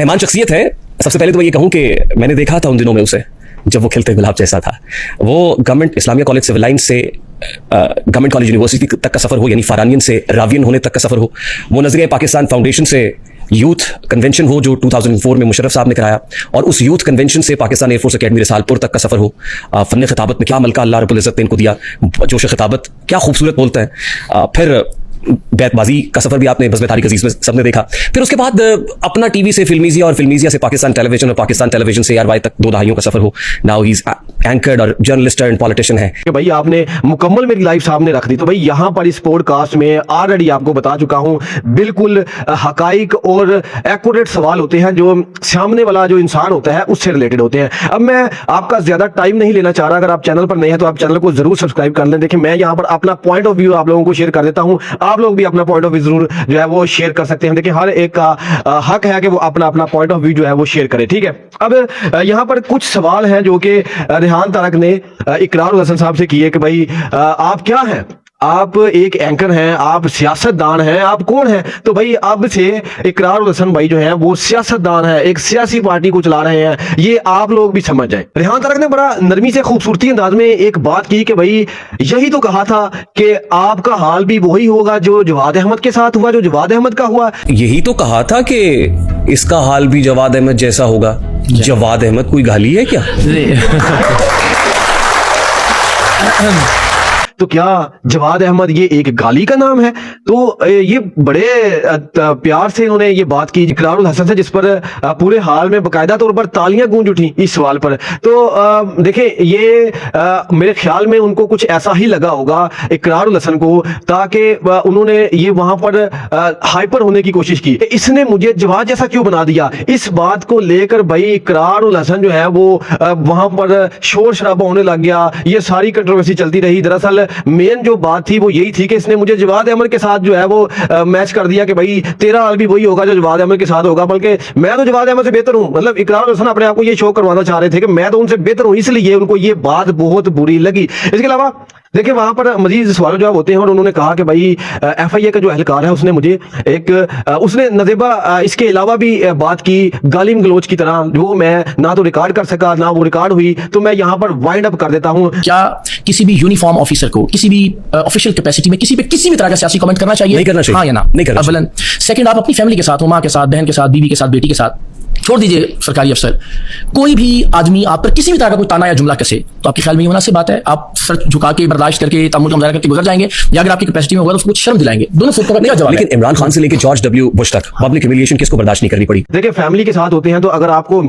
मेहमान शख्सियत है। सबसे पहले तो मैं ये कहूं कि मैंने देखा था उन दिनों में उसे, जब वो खिलते गुलाब जैसा था। वो government Islamia college civil line से गवर्नमेंट कॉलेज यूनिवर्सिटी तक का सफर हो, यानी फारानियन से रावियन होने तक का सफर हो, वो नजरिया पाकिस्तान फाउंडेशन से यूथ कन्वेंशन हो जो 2004 में मुशर्रफ साहब ने कराया, और उस यूथ कन्वेंशन से पाकिस्तान एयरफोर्स अकेडमी रसालपुर तक का सफर हो। फन खिताबत में क्या मलका अल्लाह रब्बुल इज़्ज़त ने इनको दिया, जोश खिताबत क्या खूबसूरत बोलते हैं। फिर बैतबाजी का सफर भी आपने बज़्म तारिक अजीज में सबने देखा। फिर उसके बाद अपना टीवी से फिल्मीजिया और फिल्मीजिया से पाकिस्तान टेलीविजन और पाकिस्तान टेलीविजन से ARY तक 2 दहाइयों का सफर हो। नाउ ही इज एंकर्ड और जर्नलिस्ट एंड पॉलिटिशियन है कि भाई आपने मुकम्मल मेरी लाइफ सामने रख दी। तो भाई यहाँ पर इस पॉडकास्ट में ऑलरेडी आपको बता चुका हूँ, बिल्कुल हकाइक और एक्यूरेट सवाल होते हैं जो सामने वाला जो इंसान होता है उससे रिलेटेड होते हैं। अब मैं आपका ज्यादा टाइम नहीं लेना चाह रहा। अगर आप चैनल पर नए हैं तो आप चैनल को जरूर सब्सक्राइब कर लें। देखिए मैं यहाँ पर अपना पॉइंट ऑफ व्यू आप लोगों को शेयर कर देता हूँ, आप लोग भी अपना पॉइंट ऑफ व्यू जरूर जो है वो शेयर कर सकते हैं। देखिए हर एक का हक है कि वो अपना अपना पॉइंट ऑफ व्यू जो है वो शेयर करे, ठीक है। अब यहाँ पर कुछ सवाल हैं जो कि रेहान तारक ने इकरार उल हसन साहब से किए कि भाई आप क्या हैं, आप एक एंकर हैं, आप सियासतदान हैं, आप कौन हैं। तो भाई अब से इकरार उल हसन भाई जो है वो सियासतदान है, एक सियासी पार्टी को चला रहे हैं, ये आप लोग भी समझ जाए। रेहान तारक ने बड़ा नरमी से खूबसूरती अंदाज में एक बात की कि भाई यही तो कहा था कि आपका हाल भी वही होगा जो जवाद अहमद के साथ हुआ, जो जवाद अहमद का हुआ। यही तो कहा था कि इसका हाल भी जवाद अहमद जैसा होगा। जवाद अहमद कोई गाली है क्या? तो क्या जवाद अहमद ये एक गाली का नाम है? तो ये बड़े प्यार से इन्होंने ये बात की इकरार उल हसन से, जिस पर पूरे हाल में बाकायदा तौर पर तालियां गूंज उठी इस सवाल पर। तो देखें ये मेरे ख्याल में उनको कुछ ऐसा ही लगा होगा इकरार उल हसन को, ताकि उन्होंने ये वहां पर हाइपर होने की कोशिश की। इसने मुझे जवाद जैसा क्यों बना दिया, इस बात को लेकर भाई इकरार उल हसन जो है वो वहां पर शोर शराबा होने लग गया, ये सारी कंट्रोवर्सी चलती रही। दरअसल मेन जो बात थी वो यही थी कि इसने मुझे जवाद अहमद के साथ जो है वो मैच कर दिया कि भाई तेरा हाल भी वही होगा जो जवाद अहमद के साथ होगा, बल्कि मैं तो जवाद अहमद से बेहतर हूं। मतलब इकरार हसन अपने आप को ये शो करवाना चाह रहे थे कि मैं तो उनसे बेहतर हूं, इसलिए उनको ये बात बहुत बुरी लगी। इसके अलावा देखिए वहां पर मजीद सवाल जवाब होते हैं और उन्होंने कहा कि भाई FIA का जो एहलकार है उसने मुझे उसने नज़ेबा इसके अलावा भी बात की गालिम गलोच की तरह, जो मैं ना तो रिकॉर्ड कर सका ना वो रिकॉर्ड हुई। तो मैं यहाँ पर वाइंड अप कर देता हूँ। क्या किसी भी यूनिफॉर्म ऑफिसर को किसी भी ऑफिशियल कैपेसिटी में किसी भी तरह का सियासी कमेंट करना चाहिए? नहीं करना चाहिए। हाँ या ना? नहीं करना चाहिए। सेकंड, आप अपनी फैमिली के साथ हो, माँ के साथ, बहन के साथ, बीवी के साथ, बेटी के साथ, छोड़ दीजिए सरकारी अफसर, कोई भी आदमी आप पर किसी भी तरह का कोई ताना या जुमला कसे, तो आपके ख्याल में ये मुनासिब बात है? आप सर झुका के बर्दाश्त करके तमुल का मुजाहरा करके गुजर जाएंगे, या अगर आपकी कैपेसिटी में होगा तो उसको कुछ शर्म दिलाएंगे? दोनों फुट का जवाब। लेकिन इमरान खान से लेकर जॉर्ज W बुश तक पब्लिक ह्यूमिलिएशन किसको बर्दाश्त नहीं करनी पड़ी? देखिए फैमिली के साथ होते हैं तो अगर आपको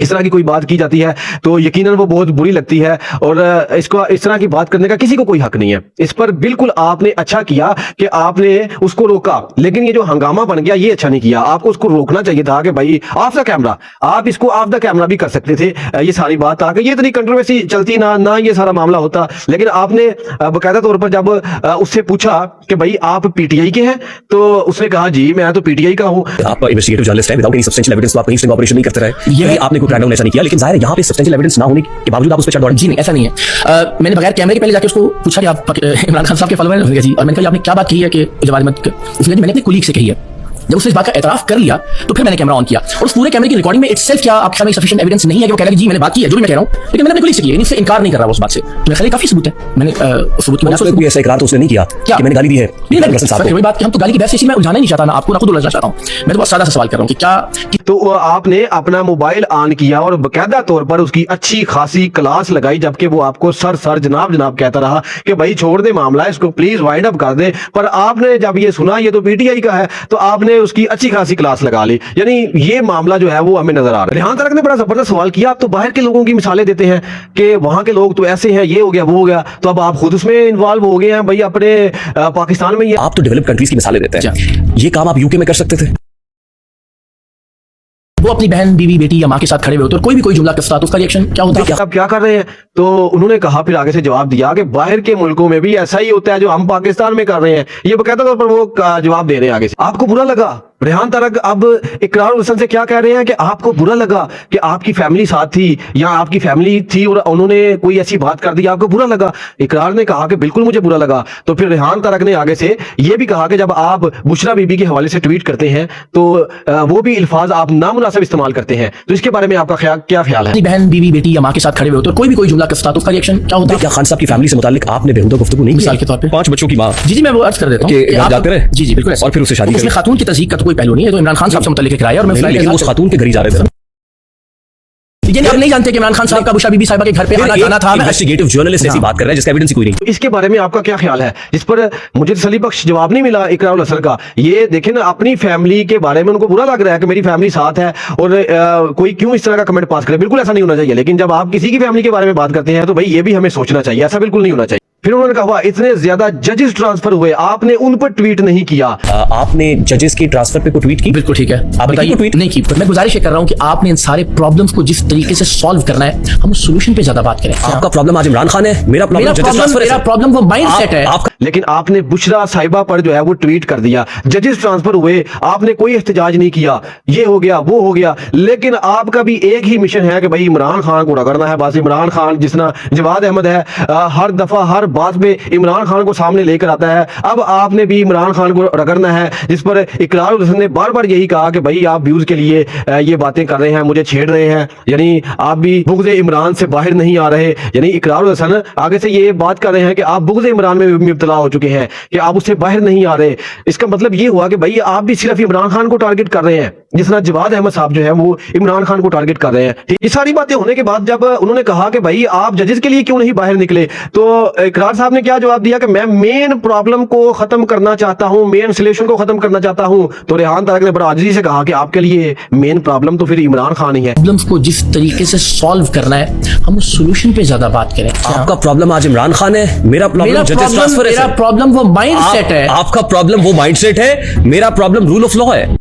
इस तरह की कोई बात की जाती है तो यकीनन वो बहुत बुरी लगती है, और इसको इस तरह की बात करने का किसी को कोई हक नहीं है। इस पर बिल्कुल आपने अच्छा किया कि आपने उसको रोका, लेकिन ये जो हंगामा बन गया ये अच्छा नहीं किया। आपको उसको रोकना चाहिए था कि भाई ऑफ द कैमरा, आप इसको ऑफ द कैमरा भी कर सकते थे। ये सारी बात आके ये इतनी कंट्रोवर्सी चलती ना ये सारा मामला होता। लेकिन आपने बाकायदा तौर पर जब उससे पूछा कि भाई आप PTI के हैं, तो उसने कहा जी मैं तो PTI का हूँ। आप इन्वेस्टिगेटिव जर्नलिस्ट हैं, विदाउट एनी सब्सटेंशियल एविडेंस तो आप कहीं स्टिंग ऑपरेशन नहीं करते रहे। ये आपने क्रैकडाउन ऐसा नहीं किया, लेकिन जाहिर है यहाँ पे सब्सटेंशियल एविडेंस ना होने के बावजूद आप उस पर चार्ज दौड़े। जी नहीं, ऐसा नहीं है। मैंने बगैर कैमरे के पहले जाके उसको पूछा कि आप इमरान खान साहब के फॉलोअर हैं जी, और मैंने कहा आपने क्या बात कही है कि जवाद अहमद, उसने मैंने अपने कुलीग से कही है। जब उसने इस बात का एतराफ कर लिया तो फिर मैंने कैमरा ऑन किया, और उस पूरे कैमरे की रिकॉर्डिंग में इटसेल्फ क्या आपके सामने सफिशिएंट एविडेंस नहीं है कि वो कह रहा है कि जी मैंने बात की है, जो भी मैं कह रहा हूं, लेकिन मैंने अपने कुलीग से की, इससे इनकार नहीं कर रहा उस बात से। तो मेरे ख्याल काफी सबूत है। मैंने सबूत की वजह से ऐसा इकरार तो उसने नहीं किया कि मैंने गाली दी है। नहीं, वही बात कि हम तो गाली की बहस इसी में उलझाना नहीं चाहता ना आपको, ना खुद उलझना चाहता हूं। मैं तो बहुत सादा सा सवाल कर रहा हूं कि क्या तो आपने अपना मोबाइल ऑन किया और बाकायदा तौर पर उसकी अच्छी खासी क्लास लगाई, जबकि वो आपको सर जनाब कहता रहा कि भाई छोड़ दे मामला, इसको प्लीज वाइंड अप कर दे। पर आपने जब ये सुना ये तो PTI का है, तो आपने उसकी अच्छी खासी क्लास लगा ली। यानी ये मामला जो है वो हमें नजर आ रहा है। रेहान तारक ने बड़ा जबरदस्त सवाल किया, आप तो बाहर के लोगों की मिसालें देते हैं कि वहां के लोग तो ऐसे हैं, ये हो गया वो हो गया, तो अब आप खुद उसमें इन्वॉल्व हो गए हैं भाई अपने पाकिस्तान में। ये आप तो डेवलप कंट्रीज की मिसालें देते हैं, ये काम आप UK में कर सकते थे। वो अपनी बहन, बीवी, बेटी या माँ के साथ खड़े हुए होते और कोई भी कोई जुमला कसता तो उसका रिएक्शन क्या होता है? आप क्या कर रहे हैं? तो उन्होंने कहा, फिर आगे से जवाब दिया कि बाहर के मुल्कों में भी ऐसा ही होता है जो हम पाकिस्तान में कर रहे हैं। ये बाकायदा तौर पर वो जवाब दे रहे हैं आगे से। आपको बुरा लगा? रेहान तारक अब इकरार हुसैन से क्या कह रहे हैं कि आपको बुरा लगा कि आपकी फैमिली साथ थी या आपकी फैमिली थी और उन्होंने कोई ऐसी बात कर दी, आपको बुरा लगा। इकरार ने कहा कि बिल्कुल मुझे बुरा लगा। तो फिर रेहान तारक ने आगे से ये भी कहा कि जब आप बुशरा बीबी के हवाले से ट्वीट करते हैं तो वो भी अल्फाज आप नामुनासिब इस्तेमाल करते हैं, तो इसके बारे में आपका क्या ख्याल है? बहन बीवी बेटी या माँ के साथ खड़े हुए होते और कोई जुमला कसता तो उसका रिएक्शन क्या होता है? क्या खान साहब की फैमिली से मुताल्लिक आपने बेहुदा गुफ्तगू नहीं की? मिसाल के तौर पे 5 बच्चों की माँ जी मैं वो अर्ज कर देता हूँ कि आप जाते रहे? जी बिल्कुल और फिर उससे शादी उसमें खातून की तस्दीक का तो कोई पहलू नहीं है, तो इमरान खान साहब से मुताल्लिक एक राय है और मैं लेकिन उस खातून के घर ही जा रहे थे। ये आप नहीं जानते कि इमरान खान साहब का बुशरा बीबी साहिबा के घर पे आना जाना था। इन्वेस्टिगेटिव जर्नलिस्ट ऐसी बात कर रहा है जिसका एविडेंस ही कोई नहीं। इसके बारे में आपका क्या ख्याल है, जिस पर मुझे तसल्ली बख्श जवाब नहीं मिला इकरार हुसैन का? ये देखें ना, अपनी फैमिली के बारे में उनको बुरा लग रहा है कि मेरी फैमिली साथ है और कोई क्यों इस तरह का कमेंट पास करे। बिल्कुल ऐसा नहीं होना चाहिए, लेकिन जब आप किसी की फैमिली के बारे में बात करते हैं तो भाई ये भी हमें सोचना चाहिए, ऐसा बिल्कुल नहीं होना चाहिए। फिर उन्होंने कहा इतने ज्यादा जजेस ट्रांसफर हुए, आपने उन पर ट्वीट नहीं किया। आपने जजेस की ट्रांसफर पे को ट्वीट की? बिल्कुल ठीक है, आप बताइए। ट्वीट नहीं की। मैं गुजारिश कर रहा हूं कि आपने इन सारे प्रॉब्लम्स को जिस तरीके से सॉल्व करना है, हम सोल्यूशन पे ज्यादा बात करें। आपका प्रॉब्लम आज इमरान खान है, मेरा प्रॉब्लम वो माइंडसेट है। लेकिन आपने बुशरा साहिबा पर जो है वो ट्वीट कर दिया, जजेस ट्रांसफर हुए, आपने कोई एहतजाज नहीं किया, ये हो गया वो हो गया, लेकिन आपका भी एक ही मिशन है कि भाई इमरान खान को रगड़ना है। बस इमरान खान जिसना जवाद अहमद है हर दफा हर बात में इमरान खान को सामने लेकर आता है, अब आपने भी इमरान खान को रगड़ना है, जिस पर इकरार हुसैन ने बार बार यही कहा कि भाई आप व्यूज के लिए ये बातें कर रहे हैं, मुझे छेड़ रहे हैं, यानी आप भी बुग़्ज़ इमरान से बाहर नहीं आ रहे। यानी इकरार हुसैन आगे से ये बात कर रहे हैं कि आप बुग़्ज़ इमरान में मुब्तला हो चुके हैं, कि आप उससे बाहर नहीं आ रहे। इसका मतलब ये हुआ कि भाई आप भी सिर्फ इमरान खान को टारगेट कर रहे हैं, जिस तरह जवाद अहमद साहब जो है वो इमरान खान को टारगेट कर रहे हैं। ये सारी बातें होने के बाद जब उन्होंने कहा कि भाई आप जजेस के लिए क्यों नहीं बाहर निकले, तो इकरार साहब ने क्या जवाब दिया कि मैं मेन प्रॉब्लम को खत्म करना चाहता हूं, मेन सोल्यूशन को खत्म करना चाहता हूं। तो रेहान तारक ने बड़ा आजिज़ी से कहा कि आपके लिए मेन प्रॉब्लम तो फिर इमरान खान ही है। प्रॉब्लम्स को जिस तरीके से सॉल्व करना है, हम उस सोल्यूशन पे ज्यादा बात करें। आपका प्रॉब्लम आज इमरान खान है, मेरा प्रॉब्लम जजेस ट्रांसफर है। मेरा प्रॉब्लम वो माइंडसेट है। आपका प्रॉब्लम वो माइंडसेट है, मेरा प्रॉब्लम रूल ऑफ लॉ है।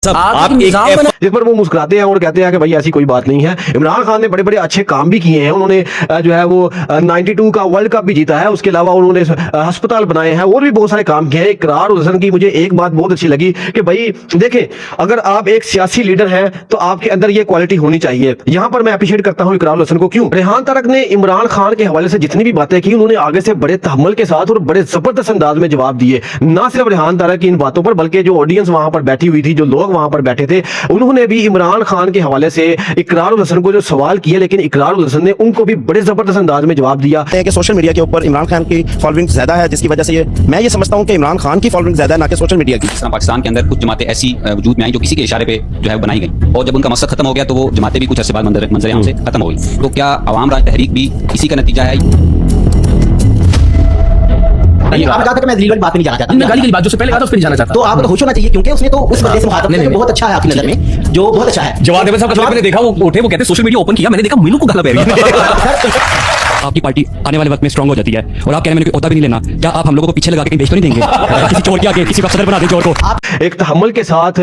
आप जिस पर वो मुस्कुराते हैं और कहते हैं कि भाई ऐसी कोई बात नहीं है। इमरान खान ने बड़े बड़े अच्छे काम भी किए हैं, उन्होंने जो है वो 92 का वर्ल्ड कप भी जीता है, उसके अलावा उन्होंने अस्पताल बनाए हैं और भी बहुत सारे काम किए हैं। इकरार हुसैन की मुझे एक बात बहुत अच्छी लगी कि भाई देखें, अगर आप एक सियासी लीडर हैं तो आपके अंदर ये क्वालिटी होनी चाहिए। यहां पर मैं अप्रिशिएट करता हूं इकरार हुसैन को। क्यों? रेहान तारक ने इमरान खान के हवाले से जितनी भी बातें की, उन्होंने आगे से बड़े तहम्मुल के साथ और बड़े जबरदस्त अंदाज में जवाब दिए। ना सिर्फ रेहान तारक की इन बातों पर, बल्कि जो ऑडियंस वहां पर बैठी हुई थी, जो लोग वहां पर बैठे थे, उन्होंने भी इमरान खान के हवाले से इकरार हुसैन को जो सवाल किए, लेकिन इकरार हुसैन ने उनको भी बड़े जबरदस्त अंदाज में जवाब दिया। कि सोशल मीडिया के ऊपर इमरान खान की फॉलोइंग ज्यादा है, जिसकी वजह से मैं ये समझता हूं कि इमरान खान की फॉलोइंग ज्यादा है, ना कि सोशल मीडिया की। पाकिस्तान के अंदर कुछ जमातें ऐसी वजूद में आई जो किसी के इशारे पे जो है बनाई गई, और जब उनका मकसद खत्म हो गया तो वो जमातें भी कुछ अर्से बाद मंजर-ए-आम से खत्म हो गई। तो क्या अवाम राज तहरीक भी इसी का नतीजा है? आपने कहा था कि मैं लीगल बात में नहीं जाना चाहता। मैं गाली की बात जो से पहले कहा था उस पर नहीं जाना चाहता। तो आपको तो खुश होना चाहिए, क्योंकि उसने तो उस वजह से मुखातब किया, बहुत अच्छा है आपकी नजर में, जो बहुत अच्छा है। जवाद अहमद साहब का मैंने देखा, वो उठे, वो कहते सोशल मीडिया ओपन किया, मैंने देखा मीनू को गाला बह रही है। आपकी पार्टी आने वाले वक्त में स्ट्रांग हो जाती है और आप कहने में कोई ओहदा भी नहीं लेना, क्या आप हम लोगों को पीछे लगा के कहीं बेच तो नहीं देंगे? किसी चोर के आगे किसी का सदर बना दे चोर को। एक तहम्मुल के साथ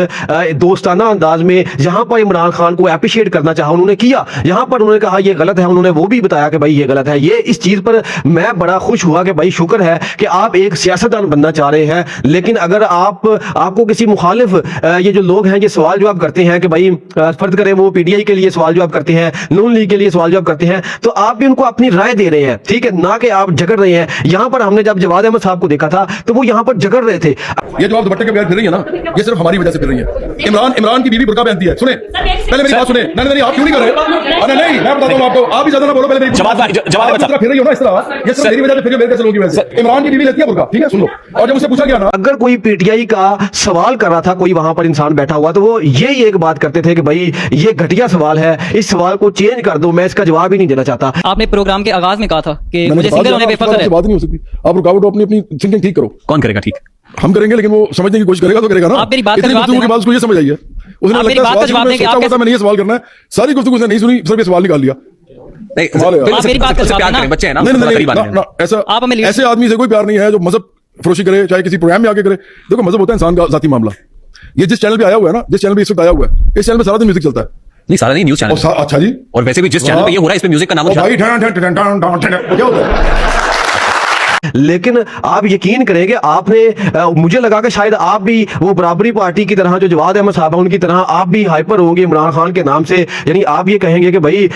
दोस्ताना अंदाज में जहां पर इमरान खान को अप्रिशिएट करना चाहा उन्होंने किया, जहां पर उन्होंने कहा ये गलत है, उन्होंने वो भी बताया कि भाई ये गलत है। ये इस चीज पर मैं बड़ा खुश हुआ कि भाई शुक्र है कि आप एक सियासतदान बनना चाह रहे हैं, लेकिन अगर आपको किसी मुखालिफ ये जो लोग हैं ये सवाल जवाब करते हैं कि भाई फर्ज करें वो पीटीआई के लिए सवाल जवाब करते हैं, नून लीग के लिए सवाल जवाब करते हैं, तो आप भी उनको अपनी राय दे रहे हैं, ठीक है, ना कि आप झगड़ रहे हैं। यहां पर हमने जब जवाद अहमद साहब को देखा था तो वो यहां पर झगड़ रहे थे। ये जो आप दुपट्टे के बगैर फिर रही है ना, ये सिर्फ हमारी वजह से फिर रही है। इमरान की बीवी बुर्का पहनती है। सुने, पहले मेरी बात सुने। नहीं आप क्यों नहीं कर रहे? अरे नहीं, मैं बताता हूं आपको, आप भी ज्यादा ना बोलो। पहले मेरी जवाब फिर रही हो ना इस तरह, ये सिर्फ मेरी वजह से फिर, मेरे कैसे लोगों की वजह से। इमरान की बीवी लेती है बुर्का, ठीक है, सुन लो। और जब मुझसे पूछा गया ना, अगर कोई पीटीआई का सवाल कर रहा था, कोई वहां पर इंसान बैठा हुआ, तो वो यही एक बात करते थे कि भाई ये घटिया सवाल है, इस सवाल को चेंज कर दो, मैं इसका जवाब ही नहीं देना चाहता। आपने प्रोग्राम के आगाज में कहा था कि मुझे सिंगल होने पे फख्र है। बात नहीं हो सकती, आप रुकावट अपनी थिंकिंग ठीक करो। कौन करेगा ठीक? हम करेंगे, लेकिन वो समझने की कोशिश करेगा तो करेगा ना। आप मेरी बात का इतनी जवाब गुफ्तगू के बाद उसको ये समझ आई है, उसने लगता है मैंने ये सवाल करना है, सारी गुफ्तगू उसने नहीं सुनी, सिर्फ ये सवाल निकाल लिया। आप मेरी बात का जवाब देना। बच्चे हैं ना, नहीं, ऐसे आदमी से कोई प्यार नहीं है जो मजहब फरोशी करे, चाहे किसी प्रोग्राम में आके करे। देखो, मजहब होता है इंसान का जाती मामला। ये जिस चैनल पे आया हुआ है ना, जिस चैनल पे इस वक्त आया हुआ है, इस चैनल पे सारा दिन म्यूजिक चलता है। नहीं, सारा नहीं, न्यूज़ चैनल। अच्छा जी, और वैसे भी जिस चैनल पे ये हो रहा है, इस पे म्यूजिक का नाम भाई क्या होता है? लेकिन आप यकीन करेंगे आपने मुझे लगा कि शायद आप भी वो बराबरी पार्टी की तरह जो जवाद अहमद साहब है उनकी तरह आप भी हाइपर होंगे इमरान खान के नाम से, यानी आप ये कहेंगे कि भाई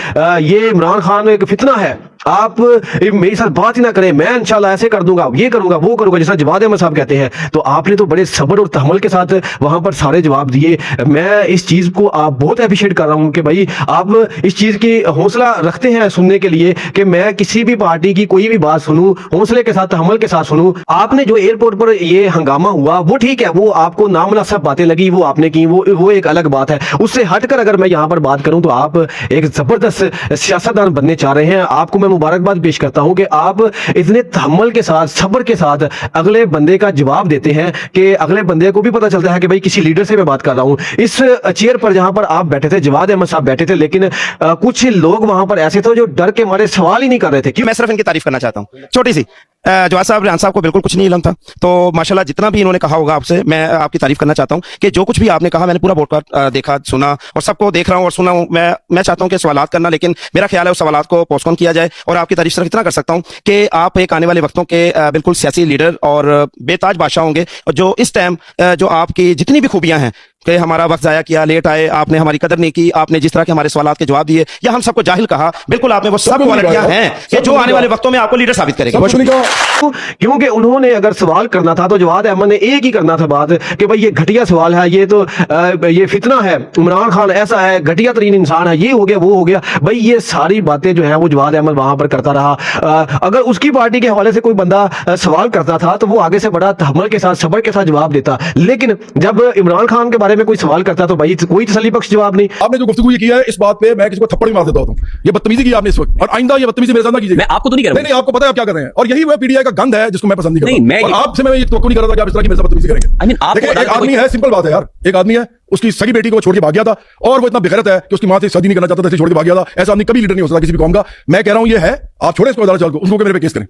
ये इमरान खान एक फितना है, आप मेरे साथ बात ही ना करें, मैं इंशाल्लाह ऐसे कर दूंगा, ये करूंगा, वो करूंगा, जैसा जवाद अहमद साहब कहते हैं। तो आपने तो बड़े सब्र और तहम्मुल के साथ वहां पर सारे जवाब दिए। मैं इस चीज को आप बहुत अप्रिशिएट कर रहा हूं कि भाई आप इस चीज की हौसला रखते हैं सुनने के लिए कि मैं किसी भी पार्टी की कोई भी बात सुनूं, हौसले के साथ तहम्मुल के साथ सुनूं। आपने जो एयरपोर्ट पर ये हंगामा हुआ वो ठीक है, वो आपको नामुनासिब बातें लगी, वो आपने की, वो एक अलग बात है। उससे हटकर अगर मैं यहाँ पर बात करूं तो आप एक जबरदस्त सियासतदान बनने चाह रहे हैं। आपको मैं मुबारकबाद पेश करता हूं कि आप इतने तहम्मुल के साथ, सब्र के साथ अगले बंदे का जवाब देते हैं कि अगले बंदे को भी पता चलता है कि भाई किसी लीडर से मैं बात कर रहा हूं। इस चेयर पर जहां पर आप बैठे थे, जवाद अहमद साहब बैठे थे, लेकिन कुछ लोग वहां पर ऐसे थे जो डर के मारे सवाल ही नहीं कर रहे थे। मैं सिर्फ इनकी तारीफ करना चाहता हूँ, छोटी सी। जवाद साहब, रेहान साहब को बिल्कुल कुछ नहीं इल्म था, तो माशाल्लाह जितना भी इन्होंने कहा होगा आपसे, मैं आपकी तारीफ करना चाहता हूं कि जो कुछ भी आपने कहा मैंने पूरा पॉडकास्ट देखा, सुना और सबको देख रहा हूं और सुना हूं। मैं चाहता हूं कि सवालात करना, लेकिन मेरा ख्याल है उस सवालात को पोस्टपोन किया जाए। और आपकी तारीफ सिर्फ इतना कर सकता हूं कि आप एक आने वाले वक्तों के बिल्कुल सियासी लीडर और बेताज बादशाह होंगे, और जो इस टाइम जो आपकी जितनी भी खूबियां हैं कि हमारा वक्त जाया किया, लेट आए, आपने हमारी कदर नहीं की, आपने जिस तरह के हमारे सवालात के जवाब दिए या हम सबको जाहिल कहा, बिल्कुल आपने वो सब क्वालिटियां हैं कि जो आने वाले वक्तों में आपको लीडर साबित करेगी। क्योंकि उन्होंने अगर सवाल करना था तो जवाद अहमद ने एक ही करना था बात कि भाई ये घटिया सवाल है, ये तो ये फितना है, इमरान खान ऐसा है, घटिया तरीन इंसान है, ये हो गया, वो हो गया। भाई ये सारी बातें जो है वो जवाद अहमद वहां पर करता रहा। अगर उसकी पार्टी के हवाले से कोई बंदा सवाल करता था तो वो आगे से बड़ा तहम्मुल के साथ, सब्र के साथ जवाब देता, लेकिन जब इमरान खान के बारे में कोई सवाल करता तो भाई कोई तसल्ली बख्श जवाब नहीं। आपने जो गुफ्तगू किया है इस बात पे मैं किसी को थप्पड़ भी मार देता हूं। ये बदतमीजी की आपने इस वक्त, और आइंदा ये बदतमीजी मेरे साथ ना कीजिए। मैं आपको तो नहीं कर रहा हूं। नहीं, आपको पता है आप क्या कर रहे हैं, और यही वो पीडीआई का गंद है जिसको मैं पसंद नहीं करता। नहीं, मैं और आपसे मैं ये तवक्कुल नहीं कर रहा था कि आप इस तरह की मेरे साथ बदतमीजी करेंगे। देखिए, एक आदमी है, सिंपल बात है यार, एक आदमी है, उसकी सगी बेटी को छोड़ के भाग गया था और वो इतना बेगैरत है कि उसकी मां से शादी नहीं करना चाहता था, इसलिए छोड़ के भाग गया था। ऐसा आदमी कभी लीडर नहीं हो सकता किसी भी कौम का। मैं कह रहा हूं ये है, आप छोड़े इसको अदालत चल को, उसको मेरे पे केस करें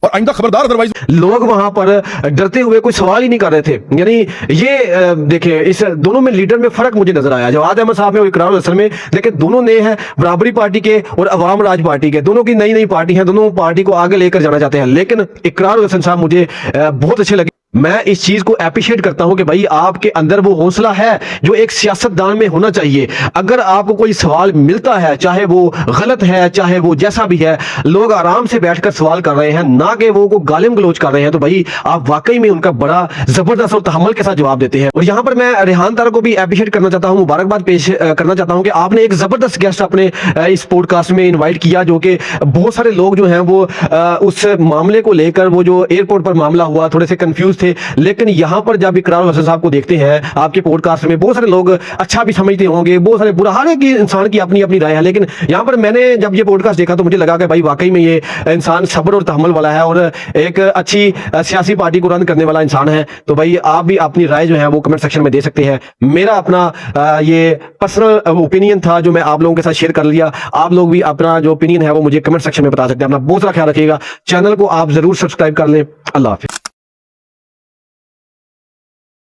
और आइंदा खबरदार, अदरवाइज। लोग वहां पर डरते हुए कोई सवाल ही नहीं कर रहे थे। यानी ये देखिए, इस दोनों में लीडर में फर्क मुझे नजर आया। जवाद अहमद साहब में और इकरारुल हसन में, देखिए दोनों नए हैं, बराबरी पार्टी के और अवाम राज पार्टी के, दोनों की नई नई पार्टी है, दोनों पार्टी को आगे लेकर जाना चाहते हैं। लेकिन इकरारुल हसन साहब मुझे बहुत अच्छे लगे। मैं इस चीज को एप्रिशिएट करता हूं कि भाई आपके अंदर वो हौसला है जो एक सियासतदान में होना चाहिए। अगर आपको कोई सवाल मिलता है, चाहे वो गलत है, चाहे वो जैसा भी है, लोग आराम से बैठकर सवाल कर रहे हैं, ना कि वो को गालिम गलोच कर रहे हैं, तो भाई आप वाकई में उनका बड़ा जबरदस्त और तहम्मुल के साथ जवाब देते हैं। और यहाँ पर मैं रेहान तारा को भी एप्रिशिएट करना चाहता हूँ, मुबारकबाद पेश करना चाहता हूँ कि आपने एक जबरदस्त गेस्ट अपने इस पॉडकास्ट में इन्वाइट किया, जो कि बहुत सारे लोग जो हैं वो उस मामले को लेकर, वो जो एयरपोर्ट पर मामला हुआ, थोड़े से कंफ्यूज थे। लेकिन यहां पर जब इकरारुल हसन साहब को देखते हैं आपके पॉडकास्ट में, बहुत सारे लोग अच्छा भी समझते होंगे, बहुत सारे बुरा, हर एक इंसान की अपनी अपनी राय है। लेकिन यहां पर मैंने जब ये पॉडकास्ट देखा तो मुझे लगा कि भाई वाकई में ये इंसान सब्र और तहम्मुल वाला है और एक अच्छी सियासी पार्टी को रन करने वाला इंसान है। तो भाई आप भी अपनी राय जो है वो कमेंट सेक्शन में दे सकते हैं। मेरा अपना ये पर्सनल ओपिनियन था जो मैं आप लोगों के साथ शेयर कर लिया। आप लोग भी अपना जो ओपिनियन है वो मुझे कमेंट सेक्शन में बता सकते हैं। अपना बहुत सारा ख्याल रखिएगा, चैनल को आप जरूर सब्सक्राइब कर लें। अल्लाह हाफिज।